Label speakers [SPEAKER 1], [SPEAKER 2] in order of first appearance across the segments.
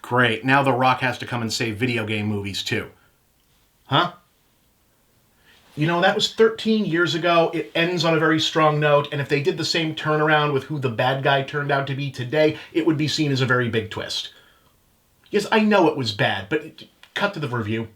[SPEAKER 1] Great, now The Rock has to come and save video game movies too. Huh? You know, that was 13 years ago. It ends on a very strong note, and if they did the same turnaround with who the bad guy turned out to be today, it would be seen as a very big twist. Yes, I know it was bad, but cut to the review.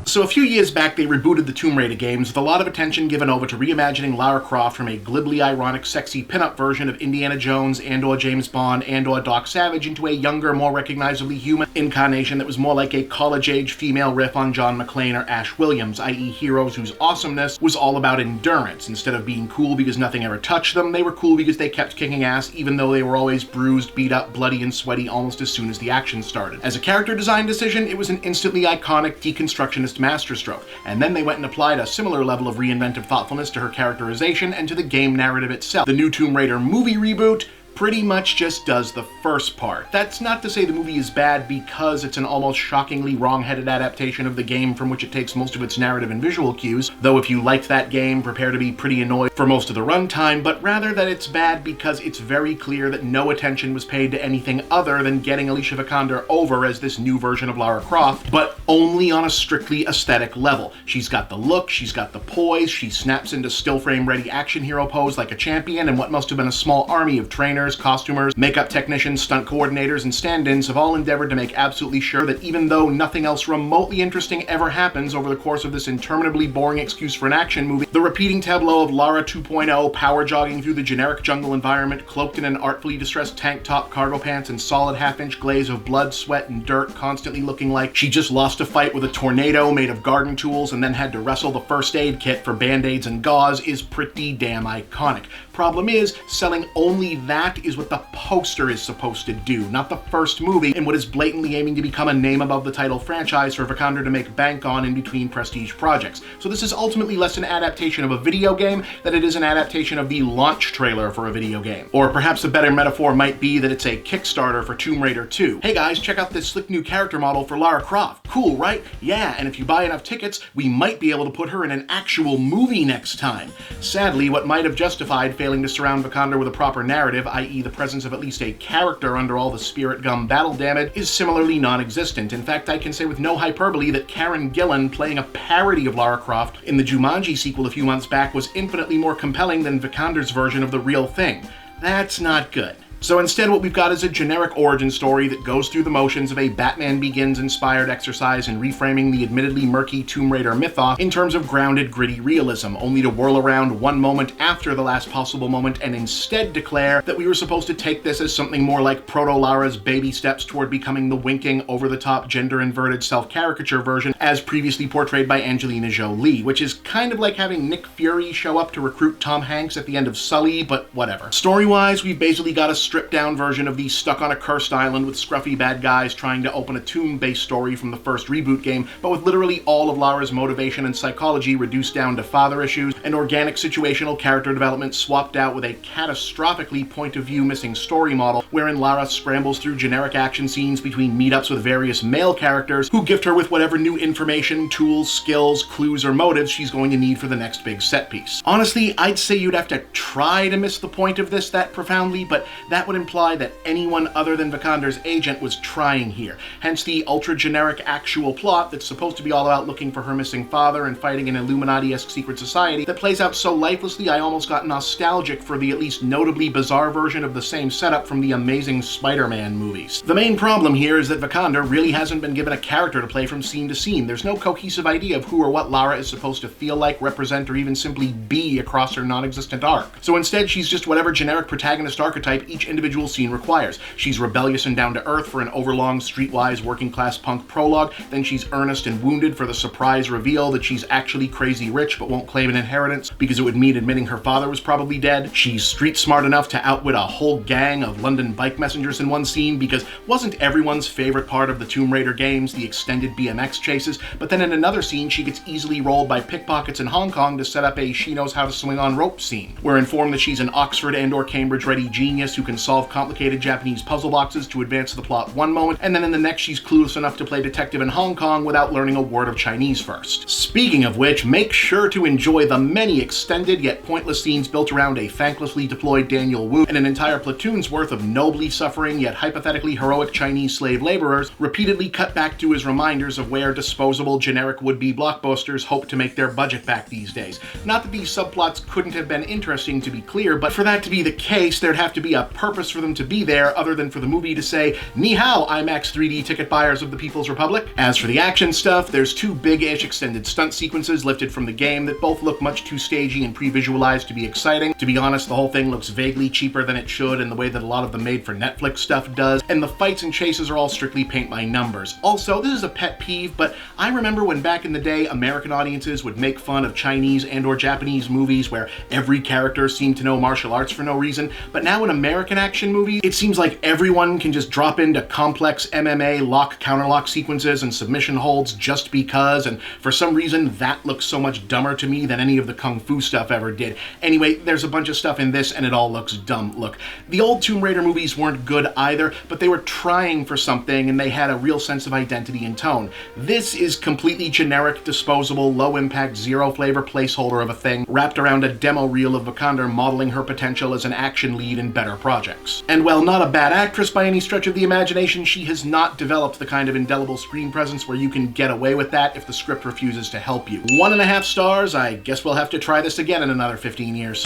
[SPEAKER 1] So a few years back, they rebooted the Tomb Raider games with a lot of attention given over to reimagining Lara Croft from a glibly ironic, sexy pinup version of Indiana Jones and/or James Bond and/or Doc Savage into a younger, more recognizably human incarnation that was more like a college-age female riff on John McClane or Ash Williams, i.e. heroes whose awesomeness was all about endurance. Instead of being cool because nothing ever touched them, they were cool because they kept kicking ass even though they were always bruised, beat up, bloody, and sweaty almost as soon as the action started. As a character design decision, it was an instantly iconic deconstructionist masterstroke, and then they went and applied a similar level of reinventive thoughtfulness to her characterization and to the game narrative itself. The new Tomb Raider movie reboot pretty much just does the first part. That's not to say the movie is bad because it's an almost shockingly wrong-headed adaptation of the game from which it takes most of its narrative and visual cues, though if you liked that game, prepare to be pretty annoyed for most of the runtime, but rather that it's bad because it's very clear that no attention was paid to anything other than getting Alicia Vikander over as this new version of Lara Croft, but only on a strictly aesthetic level. She's got the look, she's got the poise, she snaps into still-frame-ready action hero pose like a champion, and what must have been a small army of trainers, costumers, makeup technicians, stunt coordinators, and stand-ins have all endeavored to make absolutely sure that even though nothing else remotely interesting ever happens over the course of this interminably boring excuse for an action movie, the repeating tableau of Lara 2.0 power jogging through the generic jungle environment, cloaked in an artfully distressed tank top, cargo pants, and solid half-inch glaze of blood, sweat, and dirt, constantly looking like she just lost a fight with a tornado made of garden tools and then had to wrestle the first aid kit for band-aids and gauze is pretty damn iconic. Problem is, selling only that is what the poster is supposed to do, not the first movie, and what is blatantly aiming to become a name above the title franchise for Vikander to make bank on in between prestige projects. So this is ultimately less an adaptation of a video game than it is an adaptation of the launch trailer for a video game. Or perhaps a better metaphor might be that it's a Kickstarter for Tomb Raider 2. Hey guys, check out this slick new character model for Lara Croft. Cool, right? Yeah, and if you buy enough tickets, we might be able to put her in an actual movie next time. Sadly, what might have justified failing to surround Vikander with a proper narrative, i.e. the presence of at least a character under all the spirit gum battle damage, is similarly non-existent. In fact, I can say with no hyperbole that Karen Gillan playing a parody of Lara Croft in the Jumanji sequel a few months back was infinitely more compelling than Vikander's version of the real thing. That's not good. So instead what we've got is a generic origin story that goes through the motions of a Batman Begins-inspired exercise in reframing the admittedly murky Tomb Raider mythos in terms of grounded, gritty realism, only to whirl around one moment after the last possible moment and instead declare that we were supposed to take this as something more like Proto-Lara's baby steps toward becoming the winking, over-the-top, gender-inverted self-caricature version as previously portrayed by Angelina Jolie, which is kind of like having Nick Fury show up to recruit Tom Hanks at the end of Sully, but whatever. Story-wise, we've basically got a stripped-down version of the stuck on a cursed island with scruffy bad guys trying to open a tomb-based story from the first reboot game, but with literally all of Lara's motivation and psychology reduced down to father issues, and organic situational character development swapped out with a catastrophically point-of-view missing story model wherein Lara scrambles through generic action scenes between meetups with various male characters who gift her with whatever new information, tools, skills, clues, or motives she's going to need for the next big set piece. Honestly, I'd say you'd have to try to miss the point of this that profoundly, but that would imply that anyone other than Vikander's agent was trying here. Hence the ultra-generic actual plot that's supposed to be all about looking for her missing father and fighting an Illuminati-esque secret society that plays out so lifelessly I almost got nostalgic for the at least notably bizarre version of the same setup from the Amazing Spider-Man movies. The main problem here is that Vikander really hasn't been given a character to play from scene to scene. There's no cohesive idea of who or what Lara is supposed to feel like, represent, or even simply be across her non-existent arc. So instead, she's just whatever generic protagonist archetype each individual scene requires. She's rebellious and down to earth for an overlong, streetwise, working-class punk prologue, then she's earnest and wounded for the surprise reveal that she's actually crazy rich but won't claim an inheritance because it would mean admitting her father was probably dead. She's street smart enough to outwit a whole gang of London bike messengers in one scene because wasn't everyone's favorite part of the Tomb Raider games the extended BMX chases, but then in another scene she gets easily rolled by pickpockets in Hong Kong to set up a she knows how to swing on rope scene. We're informed that she's an Oxford and or Cambridge ready genius who can can solve complicated Japanese puzzle boxes to advance the plot one moment, and then in the next she's clueless enough to play detective in Hong Kong without learning a word of Chinese first. Speaking of which, make sure to enjoy the many extended yet pointless scenes built around a thanklessly deployed Daniel Wu and an entire platoon's worth of nobly suffering yet hypothetically heroic Chinese slave laborers, repeatedly cut back to as reminders of where disposable generic would-be blockbusters hope to make their budget back these days. Not that these subplots couldn't have been interesting, to be clear, but for that to be the case, there'd have to be a purpose for them to be there other than for the movie to say, "Ni hao, IMAX 3D ticket buyers of the People's Republic." As for the action stuff, there's two big-ish extended stunt sequences lifted from the game that both look much too stagey and pre-visualized to be exciting. To be honest, the whole thing looks vaguely cheaper than it should in the way that a lot of the made-for-Netflix stuff does, and the fights and chases are all strictly paint by numbers. Also, this is a pet peeve, but I remember when back in the day American audiences would make fun of Chinese and or Japanese movies where every character seemed to know martial arts for no reason, but now in American action movies, it seems like everyone can just drop into complex MMA lock-counterlock sequences and submission holds just because, and for some reason that looks so much dumber to me than any of the kung fu stuff ever did. Anyway, there's a bunch of stuff in this and it all looks dumb. Look, the old Tomb Raider movies weren't good either, but they were trying for something and they had a real sense of identity and tone. This is completely generic, disposable, low-impact, zero-flavor placeholder of a thing wrapped around a demo reel of Vikander modeling her potential as an action lead in better projects. And while not a bad actress by any stretch of the imagination, she has not developed the kind of indelible screen presence where you can get away with that if the script refuses to help you. 1.5 stars, I guess we'll have to try this again in another 15 years.